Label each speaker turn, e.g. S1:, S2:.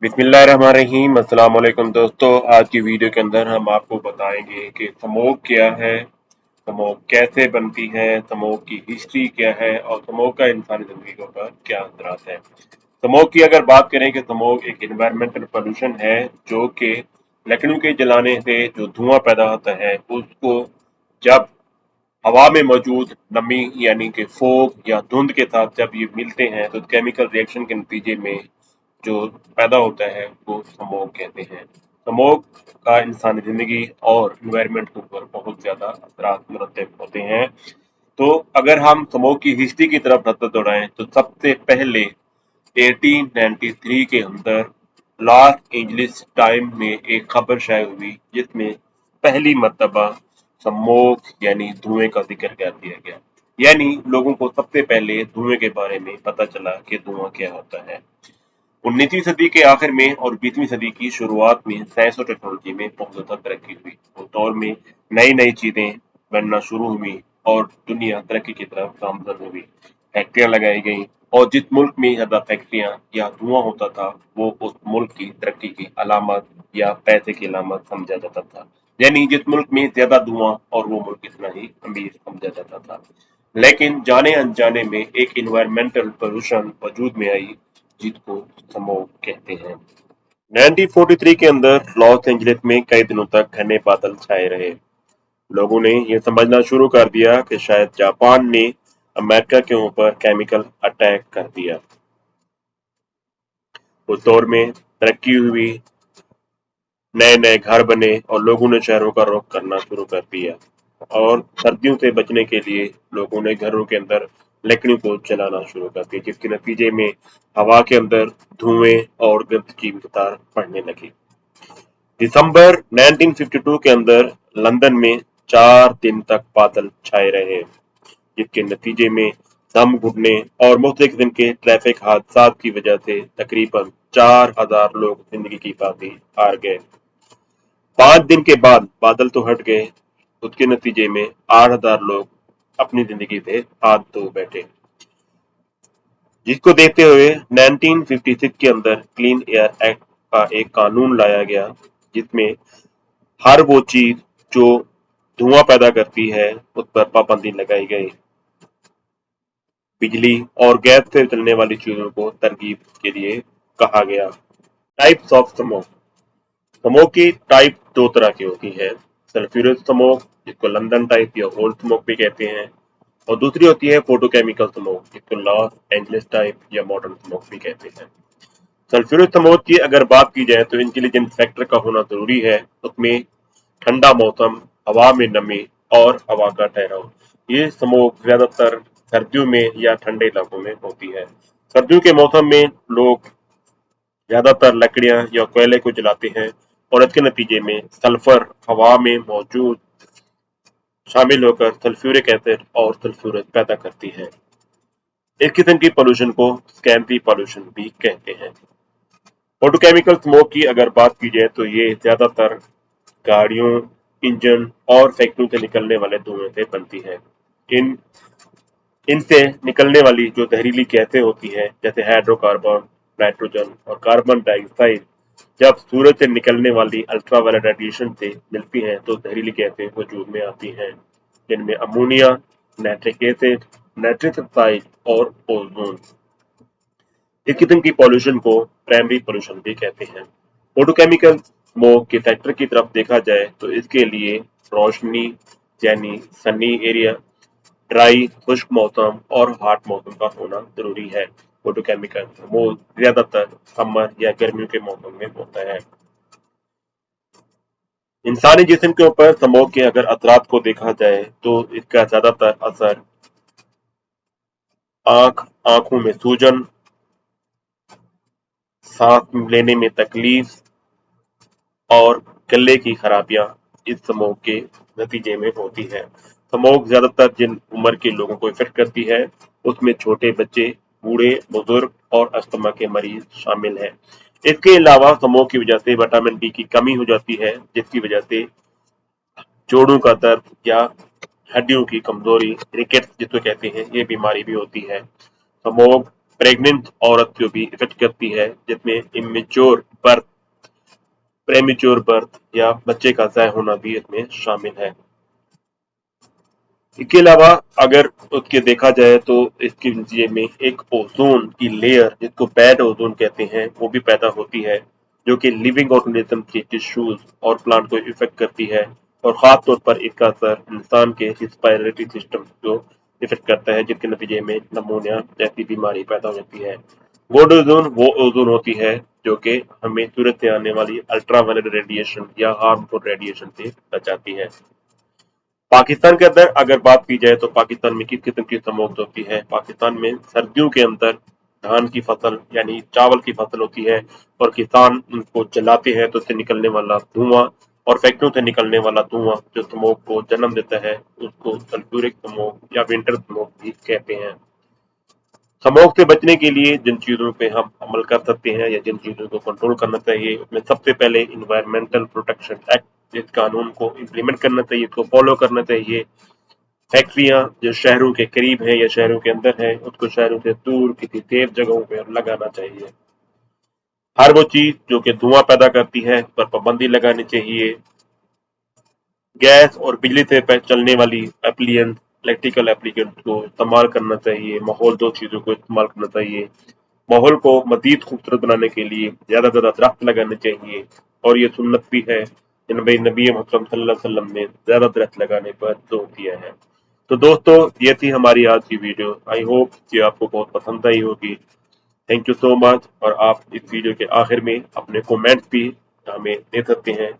S1: बिस्मिल्लाहिर्रहमानिर्रहीम। अस्सलाम वालेकुम दोस्तों, आज की वीडियो के अंदर हम आपको बताएंगे कि स्मोक क्या है, स्मोक कैसे बनती है, स्मोक की हिस्ट्री क्या है और स्मोक का इंसानी जिंदगी के ऊपर क्या असरात है। स्मोक की अगर बात करें कि स्मोक एक इन्वायरमेंटल पोल्यूशन है जो कि लकड़ियों के जलाने से जो धुआं पैदा होता है उसको जब हवा में मौजूद नमी यानी कि फोग या धुंध के साथ जब ये मिलते हैं तो केमिकल रिएक्शन के नतीजे में जो पैदा होता है वो स्मोक कहते हैं। स्मोक का इंसानी जिंदगी और इन्वायरमेंट के ऊपर बहुत ज्यादा असरात मुरतब होते हैं। तो अगर हम स्मोक की हिस्ट्री की तरफ नजर दौड़ाएं तो सबसे पहले 1893 के अंदर लॉस एंजलिस टाइम में एक खबर शाये हुई जिसमें पहली मर्तबा स्मोक यानी धुएं का जिक्र कर दिया गया। यानी लोगों को सबसे पहले धुएं के बारे में पता चला कि धुआं क्या होता है। 19वीं सदी के आखिर में और 20वीं सदी की शुरुआत में साइंस और टेक्नोलॉजी में बहुत ज्यादा तरक्की हुई। उस दौर में नई नई चीजें बनना शुरू हुई और दुनिया तरक्की की तरफ गामजन हुई। फैक्ट्रियां लगाई गईं और जिस मुल्क में ज्यादा फैक्ट्रियां या धुआं होता था वो उस मुल्क की तरक्की की अलामत या पैसे की अलामत समझा जाता था। यानी जिस मुल्क में ज्यादा धुआं और वो मुल्क इतना ही अमीर समझा जाता था। लेकिन जाने अनजाने में एक इन्वायरमेंटल पोल्यूशन वजूद में आई जिसको स्मोक कहते हैं। 1943 के अंदर लॉस एंजलिस में कई दिनों तक घने बादल छाए रहे। लोगों ने यह समझना शुरू कर दिया कि शायद जापान ने अमेरिका के ऊपर केमिकल अटैक कर दिया। उस दौर में तरक्की हुई, नए नए घर बने और लोगों ने शहरों का रुख करना शुरू कर दिया। और सर्दियों से बचने के लिए लोगों ने घरों के अंदर लकड़ियों को जलाना शुरू कर दिया जिसके नतीजे में हवा के अंदर धुएं और गंध की मिकदार बढ़ने लगी। दिसंबर 1952 के अंदर लंदन में 4 दिन तक बादल छाए रहे जिसके नतीजे में दम घुटने और मुख्तलिफ किस्म के ट्रैफिक हादसात की वजह से तकरीबन 4000 लोग जिंदगी की बाजी हार गए। 5 दिन के बाद बादल तो हट गए, उसके नतीजे में 8000 लोग अपनी जिंदगी से हाथ धो बैठे। जिसको देखते हुए 1956 के अंदर क्लीन एयर एक्ट का एक कानून लाया गया जिसमें हर वो चीज जो धुआं पैदा करती है उस पर पाबंदी लगाई गई। बिजली और गैस से चलने वाली चीजों को तरगीब के लिए कहा गया। Types of smoke. स्मोक की टाइप दो तरह की होती है, सल्फ्यूरस स्मोक जिसको लंदन टाइप या ओल्ड स्मोक भी कहते हैं और दूसरी होती है फोटोकेमिकल स्मोक जिसको लॉस एंजलिस टाइप या मॉडर्न स्मोक भी कहते हैं। सल्फ्यूरस स्मोक की अगर बात की जाए तो इंटेलिजेंट फैक्टर का होना जरूरी है। उसमें ठंडा मौसम, हवा में नमी और हवा का ठहराव। ये स्मोक ज्यादातर सर्दियों में या ठंडे इलाकों में होती है। सर्दियों के मौसम में लोग ज्यादातर लकड़ियां या कोयले को जलाते हैं और इसके नतीजे में सल्फर हवा में मौजूद शामिल होकर सल्फ्यूरिक एसिड और सल्फ्यूरस पैदा करती है। इस किस्म की पोल्यूशन को स्कैम्पी पोल्यूशन भी कहते हैं। फोटोकेमिकल स्मोक की अगर बात की जाए तो ये ज्यादातर गाड़ियों, इंजन और फैक्ट्रियों से निकलने वाले धुएं से बनती है। इन इनसे निकलने वाली जो जहरीली गैसें होती हैं जैसे हाइड्रोकार्बन, नाइट्रोजन और कार्बन डाइऑक्साइड जब सूरज से निकलने वाली अल्ट्रावायलेट रेडिएशन से मिलती हैं तो जहरीली गैसें वजूद में आती हैं जिनमें ammonia, nitric acid, nitrous oxide और ओजोन। इस किस्म की पॉल्यूशन को प्राइमरी पॉल्यूशन भी कहते हैं। फोटोकेमिकल स्मोक के फैक्टर की तरफ देखा जाए तो इसके लिए रोशनी यानी सनी एरिया, ड्राई खुश्क मौसम और हॉट मौसम का होना जरूरी है। फोटोकेमिकल वो ज्यादातर समर या गर्मियों के मौसम में होता है। इंसानी जिस्म के ऊपर स्मोक के अगर असरात को देखा जाए तो इसका ज्यादातर असर आंखों में सूजन, सांस लेने में तकलीफ और गले की खराबियां इस स्मोक के नतीजे में होती है। स्मोक ज्यादातर जिन उम्र के लोगों को इफेक्ट करती है उसमें छोटे बच्चे, बूढ़े, बुजुर्ग और अस्थमा के मरीज शामिल हैं। इसके अलावा स्मोक की वजह से विटामिन डी की कमी हो जाती है जिसकी वजह से जोड़ों का दर्द या हड्डियों की कमजोरी, रिकेट्स जिसको कहते हैं, ये बीमारी भी होती है। स्मोक प्रेग्नेंट औरत को भी इफेक्ट करती है, जिसमें इमेच्योर बर्थ, प्रेमेच्योर बर्थ या बच्चे का ज़ाय होना भी इसमें शामिल है। इसके अलावा अगर उसके देखा जाए तो इसके नतीजे में एक ओजोन की लेयर, जिसको बैड ओजोन कहते हैं, वो भी पैदा होती है, जो कि लिविंग ऑर्गेनिज्म के टिश्यूज और प्लांट को इफेक्ट करती है, और खास तौर पर इसका असर इंसान के रिस्पायरेटरी सिस्टम को इफेक्ट करता है, जिसके नतीजे में नमोनिया जैसी बीमारी पैदा हो जाती है। गुड ओजोन वो ओजोन होती है जो कि हमें सूरज से आने वाली अल्ट्रावायलेट रेडिएशन या हार्मफुल रेडिएशन से बचाती है। पाकिस्तान के अंदर अगर बात की जाए तो पाकिस्तान में किस किस्म की स्मोक होती है। पाकिस्तान में सर्दियों के अंदर धान की फसल यानी चावल की फसल होती है, और किसान उनको जलाते हैं तो उससे निकलने वाला धुआं और फैक्ट्रियों से निकलने वाला धुआं जो स्मोक को जन्म देता है, उसको सल्फ्यूरिक स्मोक या विंटर स्मोक भी कहते हैं। स्मोक से बचने के लिए जिन चीजों पे हम अमल कर सकते हैं या जिन चीजों को कंट्रोल करना चाहिए, उसमें सबसे पहले इन्वायरमेंटल प्रोटेक्शन एक्ट, इस कानून को इम्प्लीमेंट करना चाहिए, इसको फॉलो करना चाहिए। फैक्ट्रियां जो शहरों के करीब है या शहरों के अंदर है, उसको शहरों से दूर किसी सेफ जगहों पर लगाना चाहिए। हर वो चीज जो कि धुआं पैदा करती है उस पर पाबंदी लगानी चाहिए। गैस और बिजली से चलने वाली एप्लियंस, इलेक्ट्रिकल एप्लीकेंस को इस्तेमाल करना चाहिए। माहौल दो चीजों को इस्तेमाल करना चाहिए। माहौल को मजीद खूबसूरत बनाने के लिए ज्यादा से ज्यादा दरख्त लगाने चाहिए, और ये सुन्नत भी है, नबी नबी मोहम्मद सल्लल्लाहु अलैहि वसल्लम ने ज्यादा दरख्त लगाने पर जोर दिया है। तो दोस्तों, ये थी हमारी आज की वीडियो। आई होप कि आपको बहुत पसंद आई होगी। Thank you so much. और आप इस वीडियो के आखिर में अपने कमेंट्स भी हमें दे सकते हैं।